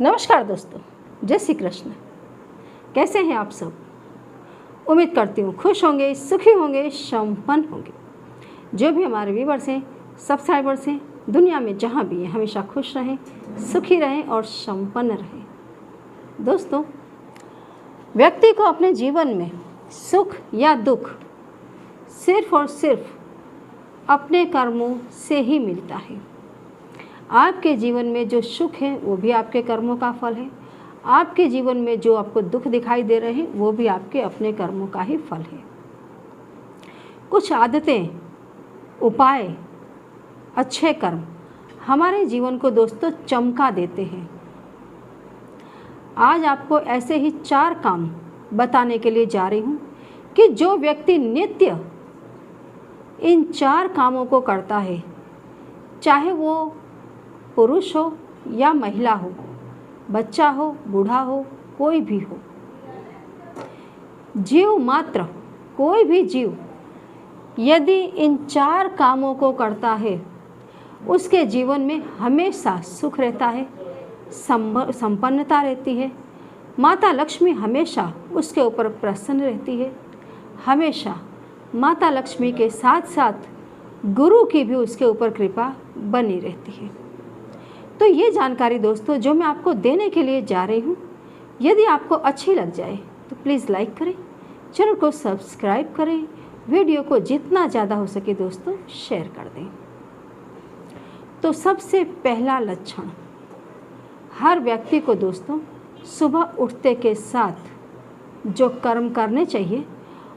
नमस्कार दोस्तों, जय श्री कृष्ण। कैसे हैं आप सब? उम्मीद करती हूँ खुश होंगे, सुखी होंगे, संपन्न होंगे। जो भी हमारे व्यूवर्स हैं, सब्सक्राइबर्स हैं, दुनिया में जहाँ भी हैं, हमेशा खुश रहें, सुखी रहें और संपन्न रहें। दोस्तों, व्यक्ति को अपने जीवन में सुख या दुख सिर्फ और सिर्फ अपने कर्मों से ही मिलता है। आपके जीवन में जो सुख है वो भी आपके कर्मों का फल है। आपके जीवन में जो आपको दुख दिखाई दे रहे हैं वो भी आपके अपने कर्मों का ही फल है। कुछ आदतें, उपाय, अच्छे कर्म हमारे जीवन को दोस्तों चमका देते हैं। आज आपको ऐसे ही 4 काम बताने के लिए जा रही हूँ कि जो व्यक्ति नित्य इन 4 कामों को करता है, चाहे वो पुरुष हो या महिला हो, बच्चा हो, बूढ़ा हो, कोई भी हो, जीव मात्र कोई भी जीव यदि इन 4 कामों को करता है, उसके जीवन में हमेशा सुख रहता है, संपन्नता रहती है। माता लक्ष्मी हमेशा उसके ऊपर प्रसन्न रहती है। हमेशा माता लक्ष्मी के साथ साथ गुरु की भी उसके ऊपर कृपा बनी रहती है। तो ये जानकारी दोस्तों जो मैं आपको देने के लिए जा रही हूँ, यदि आपको अच्छी लग जाए तो प्लीज़ लाइक करें, चैनल को सब्सक्राइब करें, वीडियो को जितना ज़्यादा हो सके दोस्तों शेयर कर दें। तो सबसे पहला लक्षण, हर व्यक्ति को दोस्तों सुबह उठते के साथ जो कर्म करने चाहिए,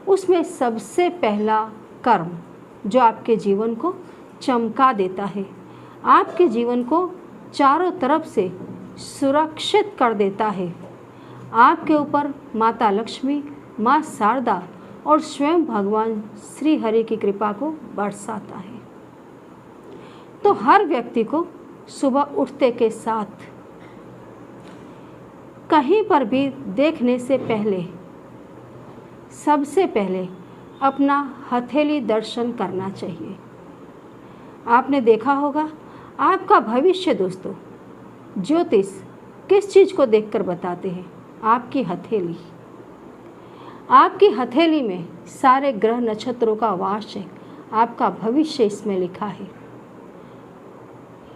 उसमें सबसे पहला कर्म जो आपके जीवन को चमका देता है, आपके जीवन को चारों तरफ से सुरक्षित कर देता है, आपके ऊपर माता लक्ष्मी, माँ शारदा और स्वयं भगवान श्री हरि की कृपा को बरसाता है। तो हर व्यक्ति को सुबह उठते के साथ कहीं पर भी देखने से पहले सबसे पहले अपना हथेली दर्शन करना चाहिए। आपने देखा होगा, आपका भविष्य दोस्तों ज्योतिष किस चीज़ को देखकर बताते हैं? आपकी हथेली। आपकी हथेली में सारे ग्रह नक्षत्रों का वास है, आपका भविष्य इसमें लिखा है।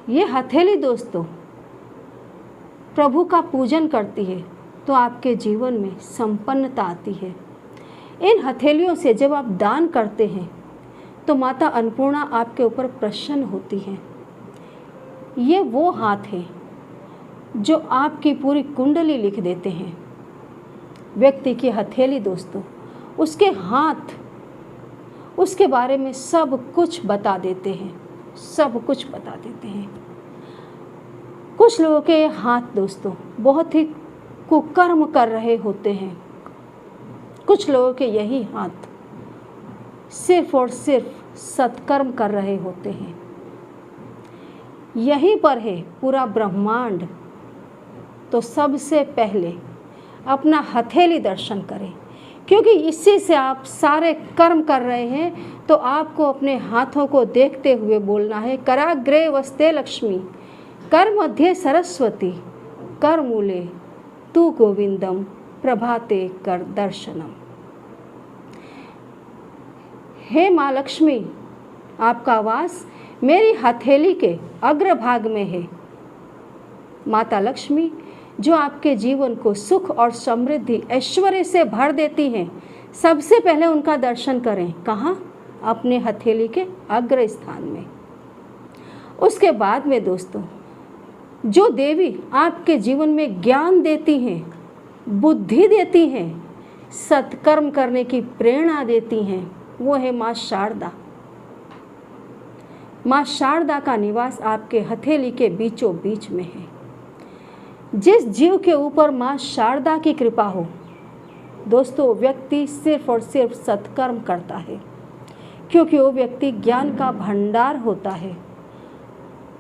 ये हथेली दोस्तों प्रभु का पूजन करती है तो आपके जीवन में संपन्नता आती है। इन हथेलियों से जब आप दान करते हैं तो माता अन्नपूर्णा आपके ऊपर प्रसन्न होती है। ये वो हाथ है जो आपकी पूरी कुंडली लिख देते हैं। व्यक्ति की हथेली दोस्तों, उसके हाथ उसके बारे में सब कुछ बता देते हैं, सब कुछ बता देते हैं। कुछ लोगों के हाथ दोस्तों बहुत ही कुकर्म कर रहे होते हैं। कुछ लोगों के यही हाथ सिर्फ और सिर्फ सत्कर्म कर रहे होते हैं। यहीं पर है पूरा ब्रह्मांड। तो सबसे पहले अपना हथेली दर्शन करें, क्योंकि इसी से आप सारे कर्म कर रहे हैं। तो आपको अपने हाथों को देखते हुए बोलना है, कराग्रे वस्ते लक्ष्मी, कर मध्य सरस्वती, कर मूले तू गोविंदम, प्रभाते कर दर्शनम। हे माँ लक्ष्मी, आपका वास मेरी हथेली के अग्रभाग में है। माता लक्ष्मी जो आपके जीवन को सुख और समृद्धि, ऐश्वर्य से भर देती हैं, सबसे पहले उनका दर्शन करें। कहाँ? अपने हथेली के अग्र स्थान में। उसके बाद में दोस्तों जो देवी आपके जीवन में ज्ञान देती हैं, बुद्धि देती हैं, सत्कर्म करने की प्रेरणा देती हैं, वो है माँ शारदा। माँ शारदा का निवास आपके हथेली के बीचों बीच में है। जिस जीव के ऊपर माँ शारदा की कृपा हो दोस्तों, व्यक्ति सिर्फ और सिर्फ सत्कर्म करता है, क्योंकि वो व्यक्ति ज्ञान का भंडार होता है।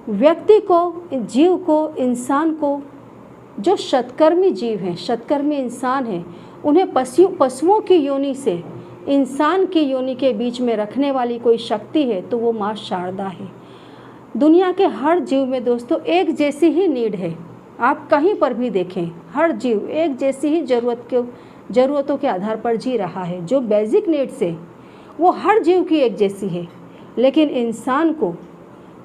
व्यक्ति को, जीव को, इंसान को, जो सत्कर्मी जीव हैं, सत्कर्मी इंसान हैं, उन्हें पशुओं की योनि से इंसान की योनि के बीच में रखने वाली कोई शक्ति है तो वो माँ शारदा है। दुनिया के हर जीव में दोस्तों एक जैसी ही नीड है। आप कहीं पर भी देखें, हर जीव एक जैसी ही ज़रूरतों के आधार पर जी रहा है। जो बेसिक नीड्स है वो हर जीव की एक जैसी है, लेकिन इंसान को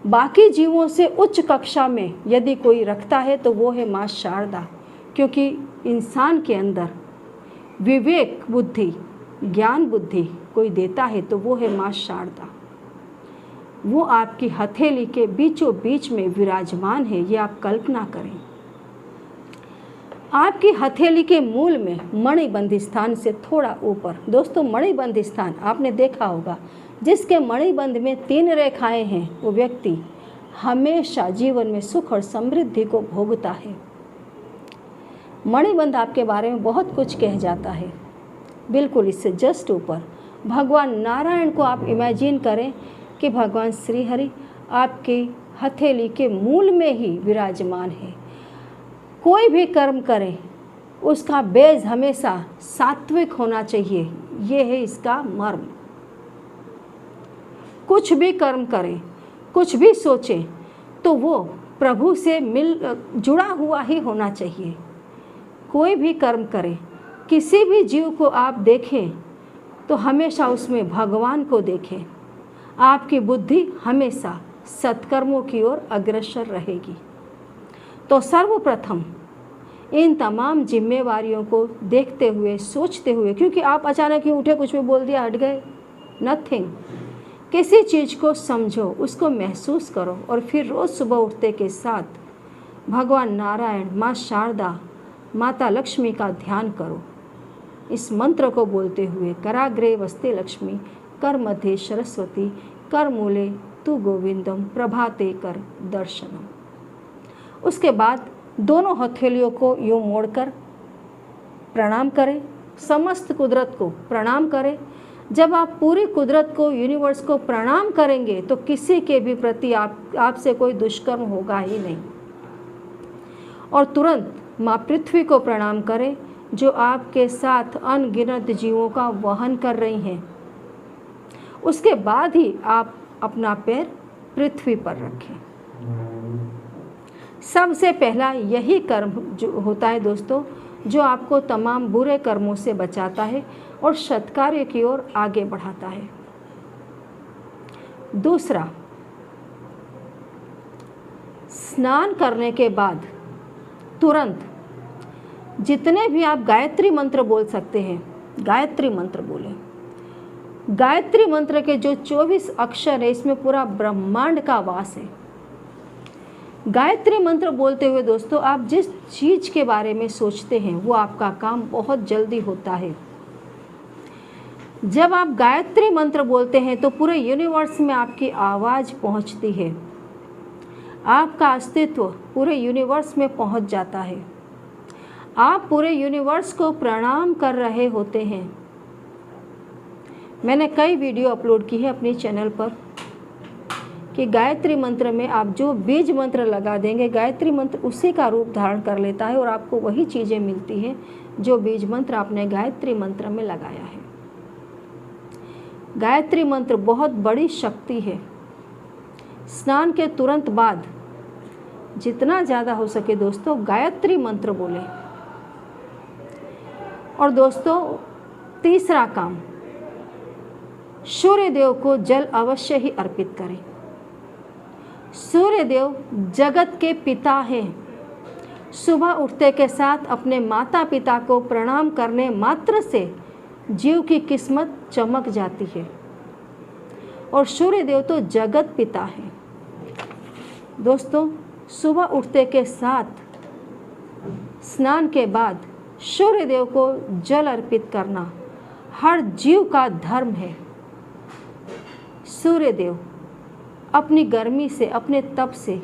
बाकी जीवों से उच्च कक्षा में यदि कोई रखता है तो वो है माँ शारदा, क्योंकि इंसान के अंदर विवेक बुद्धि, ज्ञान बुद्धि कोई देता है तो वो है माँ शारदा। वो आपकी हथेली के बीचों बीच में विराजमान है, ये आप कल्पना करें। आपकी हथेली के मूल में मणिबंध स्थान से थोड़ा ऊपर, दोस्तों मणिबंध स्थान आपने देखा होगा, जिसके मणिबंध में 3 रेखाएं हैं, वो व्यक्ति हमेशा जीवन में सुख और समृद्धि को भोगता है। मणिबंध आपके बारे में बहुत कुछ कह जाता है। बिल्कुल इससे जस्ट ऊपर भगवान नारायण को आप इमेजिन करें कि भगवान श्री हरि आपकी हथेली के मूल में ही विराजमान है। कोई भी कर्म करे उसका बेस हमेशा सात्विक होना चाहिए, ये है इसका मर्म। कुछ भी कर्म करें, कुछ भी सोचें तो वो प्रभु से जुड़ा हुआ ही होना चाहिए। कोई भी कर्म करें, किसी भी जीव को आप देखें तो हमेशा उसमें भगवान को देखें। आपकी बुद्धि हमेशा सत्कर्मों की ओर अग्रसर रहेगी। तो सर्वप्रथम इन तमाम जिम्मेवारियों को देखते हुए, सोचते हुए, क्योंकि आप अचानक ही उठे, कुछ भी बोल दिया, हट गए, नथिंग। किसी चीज़ को समझो, उसको महसूस करो और फिर रोज़ सुबह उठते के साथ भगवान नारायण, माँ शारदा, माता लक्ष्मी का ध्यान करो। इस मंत्र को बोलते हुए कराग्रे वस्ते लक्ष्मी, कर मध्य सरस्वती, कर मूले तू गोविंदम, प्रभाते कर दर्शनम। उसके बाद दोनों हथेलियों को यूँ मोड़कर प्रणाम करें, समस्त कुदरत को प्रणाम करें। जब आप पूरी कुदरत को, यूनिवर्स को प्रणाम करेंगे तो किसी के भी प्रति आपसे कोई दुष्कर्म होगा ही नहीं। और तुरंत माँ पृथ्वी को प्रणाम करें, जो आपके साथ अनगिनत जीवों का वहन कर रही हैं। उसके बाद ही आप अपना पैर पृथ्वी पर रखें। सबसे पहला यही कर्म जो होता है दोस्तों, जो आपको तमाम बुरे कर्मों से बचाता है और सत्कार्य की ओर आगे बढ़ाता है। दूसरा, स्नान करने के बाद तुरंत जितने भी आप गायत्री मंत्र बोल सकते हैं, गायत्री मंत्र बोलें। गायत्री मंत्र के जो 24 अक्षर है, इसमें पूरा ब्रह्मांड का वास है। गायत्री मंत्र बोलते हुए दोस्तों, आप जिस चीज़ के बारे में सोचते हैं वो आपका काम बहुत जल्दी होता है। जब आप गायत्री मंत्र बोलते हैं तो पूरे यूनिवर्स में आपकी आवाज़ पहुंचती है, आपका अस्तित्व पूरे यूनिवर्स में पहुंच जाता है। आप पूरे यूनिवर्स को प्रणाम कर रहे होते हैं। मैंने कई वीडियो अपलोड की है अपने चैनल पर कि गायत्री मंत्र में आप जो बीज मंत्र लगा देंगे, गायत्री मंत्र उसी का रूप धारण कर लेता है और आपको वही चीज़ें मिलती हैं जो बीज मंत्र आपने गायत्री मंत्र में लगाया है। गायत्री मंत्र बहुत बड़ी शक्ति है। स्नान के तुरंत बाद जितना ज़्यादा हो सके दोस्तों गायत्री मंत्र बोलें। और दोस्तों तीसरा काम, सूर्य देव को जल अवश्य ही अर्पित करें। सूर्य देव जगत के पिता हैं। सुबह उठते के साथ अपने माता पिता को प्रणाम करने मात्र से जीव की किस्मत चमक जाती है। और सूर्य देव तो जगत पिता हैं। दोस्तों सुबह उठते के साथ स्नान के बाद सूर्य देव को जल अर्पित करना हर जीव का धर्म है। सूर्य देव अपनी गर्मी से, अपने तप से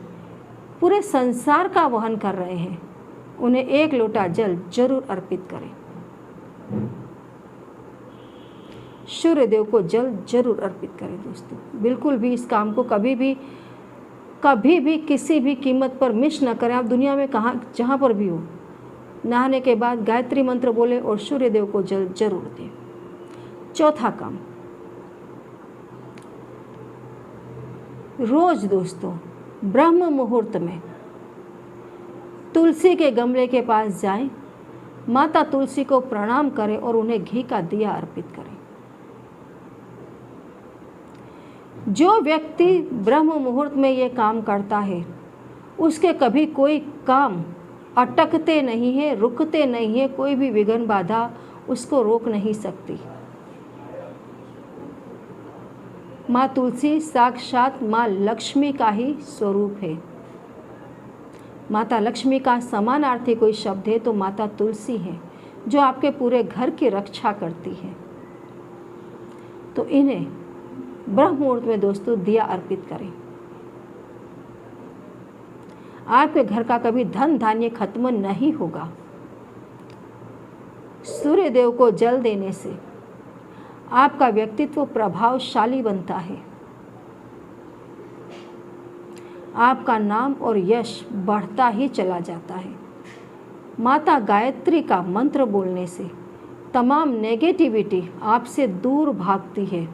पूरे संसार का वहन कर रहे हैं। उन्हें 1 लोटा जल जरूर अर्पित करें। सूर्य देव को जल जरूर अर्पित करें दोस्तों। बिल्कुल भी इस काम को कभी भी किसी भी कीमत पर मिस न करें। आप दुनिया में जहाँ पर भी हो, नहाने के बाद गायत्री मंत्र बोले और सूर्य देव को जल जरूर दें। चौथा काम, रोज दोस्तों ब्रह्म मुहूर्त में तुलसी के गमले के पास जाएं, माता तुलसी को प्रणाम करें और उन्हें घी का दिया अर्पित करें। जो व्यक्ति ब्रह्म मुहूर्त में ये काम करता है उसके कभी कोई काम अटकते नहीं है, रुकते नहीं है, कोई भी विघ्न बाधा उसको रोक नहीं सकती। माँ तुलसी साक्षात माँ लक्ष्मी का ही स्वरूप है। माता लक्ष्मी का समानार्थी कोई शब्द है तो माता तुलसी है, जो आपके पूरे घर की रक्षा करती है। तो इन्हें ब्रह्म मुहूर्त में दोस्तों दिया अर्पित करें। आपके घर का कभी धन धान्य खत्म नहीं होगा। सूर्य देव को जल देने से आपका व्यक्तित्व प्रभावशाली बनता है। आपका नाम और यश बढ़ता ही चला जाता है। माता गायत्री का मंत्र बोलने से तमाम नेगेटिविटी आपसे दूर भागती है।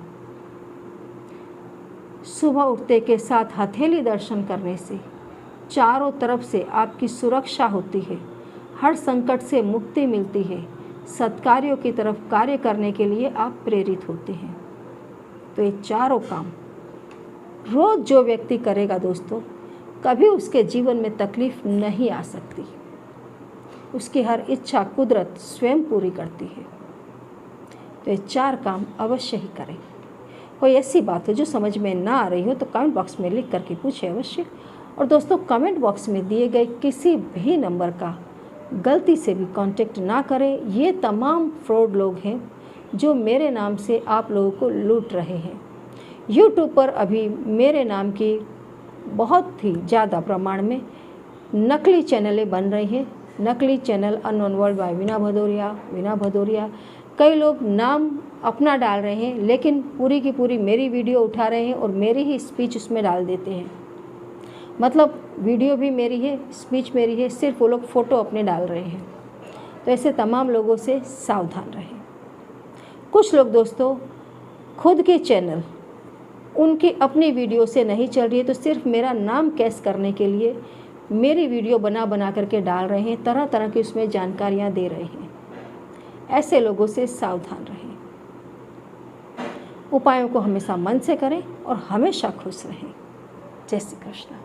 सुबह उठते के साथ हथेली दर्शन करने से चारों तरफ से आपकी सुरक्षा होती है, हर संकट से मुक्ति मिलती है, सत्कार्यों की तरफ कार्य करने के लिए आप प्रेरित होते हैं। तो ये चारों काम रोज जो व्यक्ति करेगा दोस्तों, कभी उसके जीवन में तकलीफ नहीं आ सकती। उसकी हर इच्छा कुदरत स्वयं पूरी करती है। तो ये 4 काम अवश्य ही करें। कोई ऐसी बात हो जो समझ में ना आ रही हो तो कमेंट बॉक्स में लिख करके पूछे अवश्य। और दोस्तों, कमेंट बॉक्स में दिए गए किसी भी नंबर का गलती से भी कांटेक्ट ना करें। ये तमाम फ्रॉड लोग हैं जो मेरे नाम से आप लोगों को लूट रहे हैं। यूट्यूब पर अभी मेरे नाम की बहुत ही ज़्यादा प्रमाण में नकली चैनलें बन रही हैं। नकली channel unknown world by Veena Bhadauria. कई लोग नाम अपना डाल रहे हैं लेकिन पूरी की पूरी मेरी वीडियो उठा रहे हैं और मेरी ही स्पीच उसमें डाल देते हैं। मतलब वीडियो भी मेरी है, स्पीच मेरी है, सिर्फ वो लोग फ़ोटो अपने डाल रहे हैं। तो ऐसे तमाम लोगों से सावधान रहें। कुछ लोग दोस्तों खुद के चैनल उनकी अपनी वीडियो से नहीं चल रही है तो सिर्फ मेरा नाम कैश करने के लिए मेरी वीडियो बना करके डाल रहे हैं, तरह तरह की उसमें जानकारियाँ दे रहे हैं। ऐसे लोगों से सावधान रहें। उपायों को हमेशा मन से करें और हमेशा खुश रहें। जय श्री कृष्ण।